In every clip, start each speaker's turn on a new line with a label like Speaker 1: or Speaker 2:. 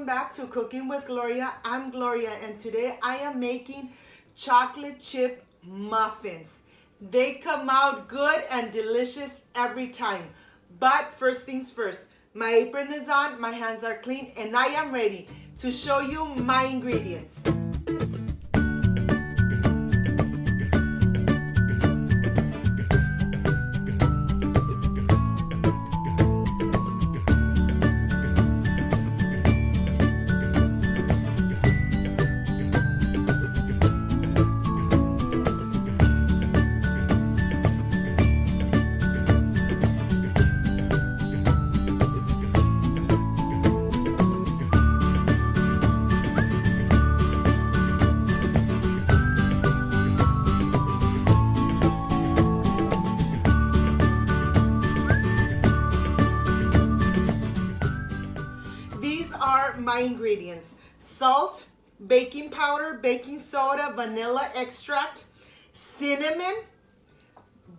Speaker 1: back to Cooking with Gloria. I'm Gloria and today I am making chocolate chip muffins. They come out good and delicious every time. But first things first, my apron is on, my hands are clean, and I am ready to show you my ingredients. These are my ingredients: salt, baking powder, baking soda, vanilla extract, cinnamon,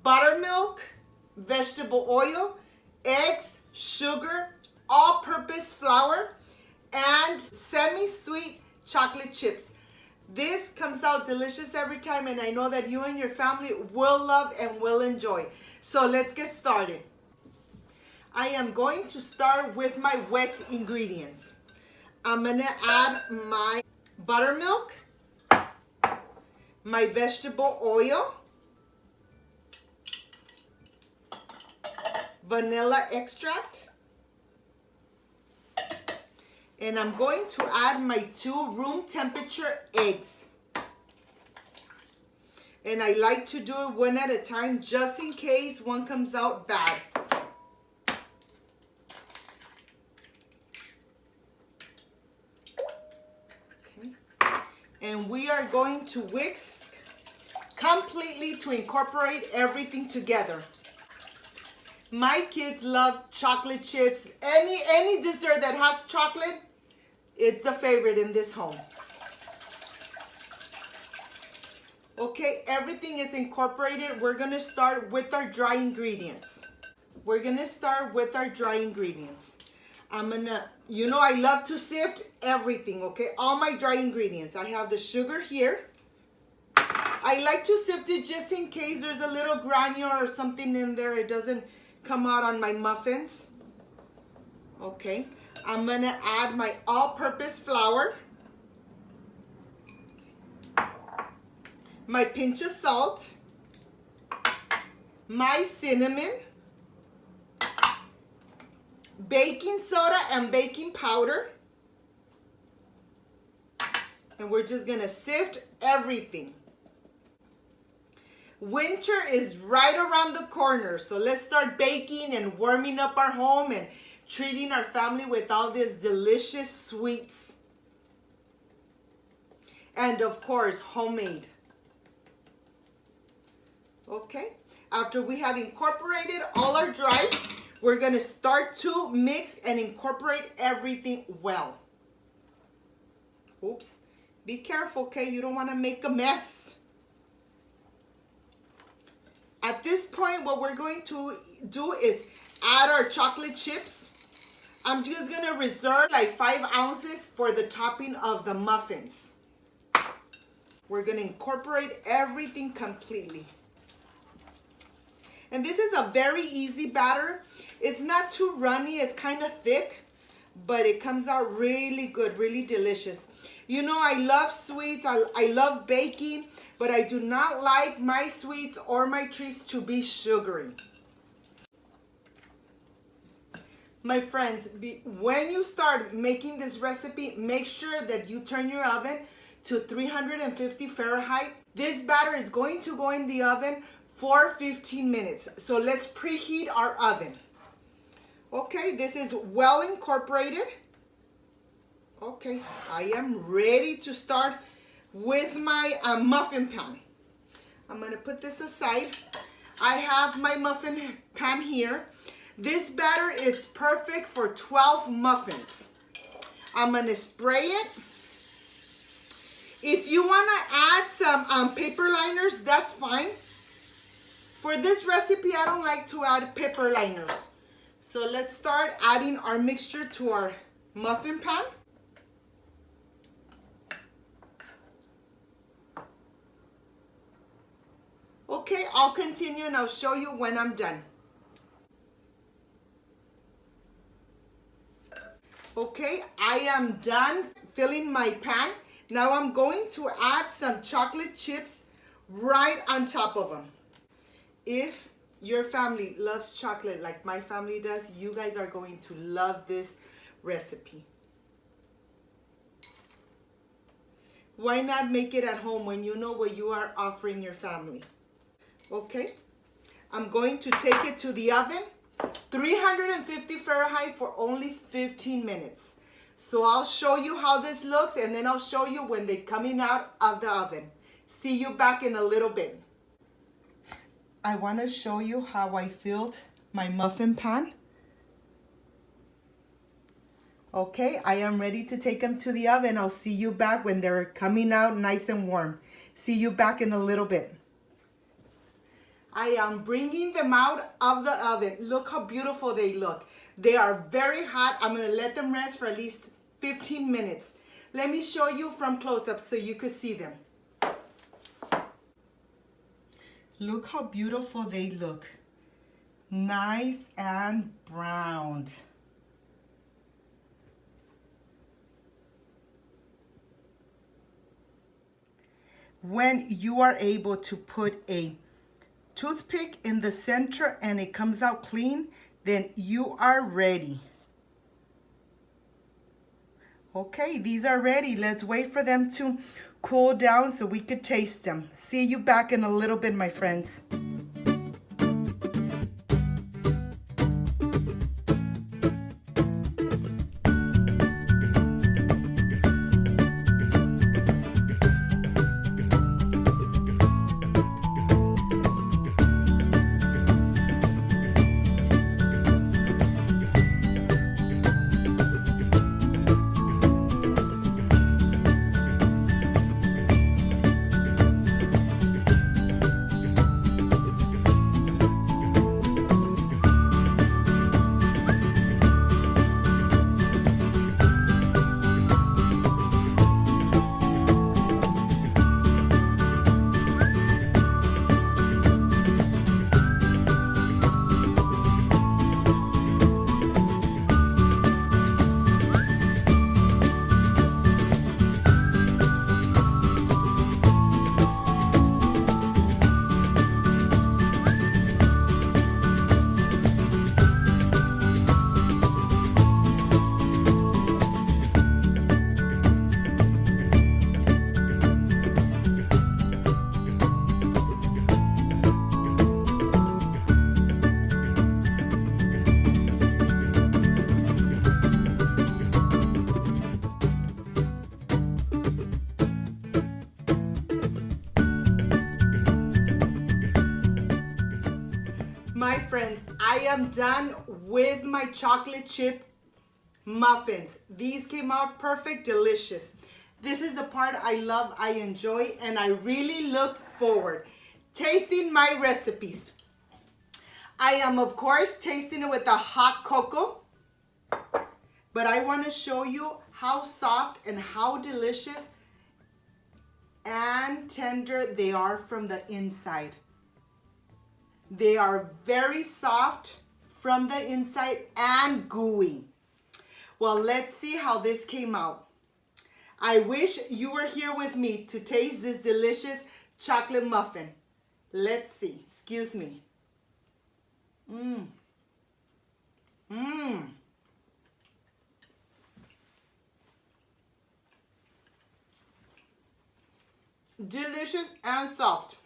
Speaker 1: buttermilk, vegetable oil, eggs, sugar, all-purpose flour, and semi-sweet chocolate chips. This comes out delicious every time, and I know that you and your family will love and will enjoy. So let's get started. I am going to start with my wet ingredients. I'm gonna add my buttermilk, my vegetable oil, vanilla extract, and I'm going to add my 2 room temperature eggs. And I like to do it one at a time just in case one comes out bad. And we are going to whisk completely to incorporate everything together. My kids love chocolate chips. Any dessert that has chocolate, it's the favorite in this home. Okay, everything is incorporated. We're gonna start with our dry ingredients. I love to sift everything, okay? All my dry ingredients. I have the sugar here. I like to sift it just in case there's a little granule or something in there. It doesn't come out on my muffins. Okay, I'm gonna add my all-purpose flour, my pinch of salt, my cinnamon, baking soda and baking powder, and we're just gonna sift everything. Winter is right around the corner, so let's start baking and warming up our home and treating our family with all these delicious sweets. And of course, homemade. Okay, after we have incorporated all our dry, we're gonna start to mix and incorporate everything well. Oops, be careful, okay? You don't wanna make a mess. At this point, what we're going to do is add our chocolate chips. I'm just gonna reserve like 5 ounces for the topping of the muffins. We're gonna incorporate everything completely. And this is a very easy batter. It's not too runny, it's kind of thick, but it comes out really good, really delicious. You know, I love sweets, I love baking, but I do not like my sweets or my treats to be sugary. My friends, when you start making this recipe, make sure that you turn your oven to 350 Fahrenheit. This batter is going to go in the oven for 15 minutes. So let's preheat our oven. Okay, this is well incorporated. Okay, I am ready to start with my muffin pan. I'm gonna put this aside. I have my muffin pan here. This batter is perfect for 12 muffins. I'm gonna spray it. If you wanna add some paper liners, that's fine. For this recipe, I don't like to add paper liners. So let's start adding our mixture to our muffin pan. I'll continue and I'll show you when I'm done. Okay, I am done filling my pan. Now I'm going to add some chocolate chips right on top of them. If your family loves chocolate like my family does, you guys are going to love this recipe. Why not make it at home when you know what you are offering your family? Okay, I'm going to take it to the oven, 350 Fahrenheit for only 15 minutes. So I'll show you how this looks and then I'll show you when they're coming out of the oven. See you back in a little bit. I want to show you how I filled my muffin pan. Okay, I am ready to take them to the oven. I'll see you back when they're coming out nice and warm. See you back in a little bit. I am bringing them out of the oven. Look how beautiful they look. They are very hot. I'm going to let them rest for at least 15 minutes. Let me show you from close up so you could see them. Look how beautiful they look. Nice and browned. When you are able to put a toothpick in the center and it comes out clean, then you are ready. Okay, these are ready. Let's wait for them to cool down so we could taste them. See you back in a little bit, my friends. My friends, I am done with my chocolate chip muffins. These came out perfect, delicious. This is the part I love, I enjoy, and I really look forward tasting my recipes. I am, of course, tasting it with a hot cocoa, but I want to show you how soft and how delicious and tender they are from the inside. They are very soft from the inside and gooey. Well, let's see how this came out. I wish you were here with me to taste this delicious chocolate muffin. Let's see. Excuse me. Delicious and soft.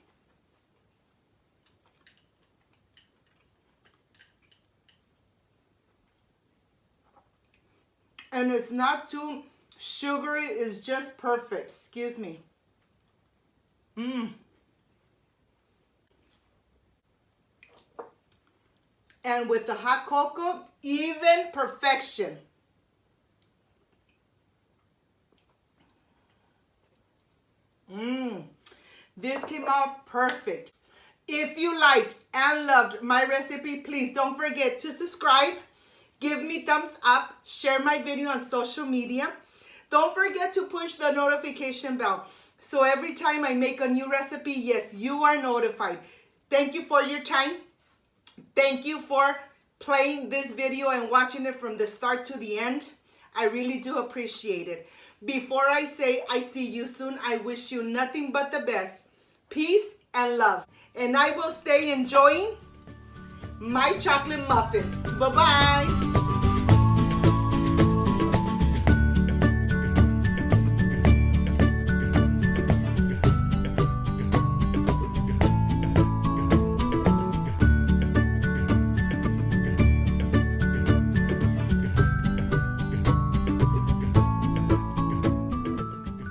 Speaker 1: And it's not too sugary, it's just perfect. Excuse me. And with the hot cocoa, even perfection. This came out perfect. If you liked and loved my recipe, please don't forget to subscribe. Give me thumbs up, share my video on social media. Don't forget to push the notification bell. So every time I make a new recipe, yes, you are notified. Thank you for your time. Thank you for playing this video and watching it from the start to the end. I really do appreciate it. Before I say I see you soon, I wish you nothing but the best. Peace and love. And I will stay enjoying my chocolate muffin. Bye-bye.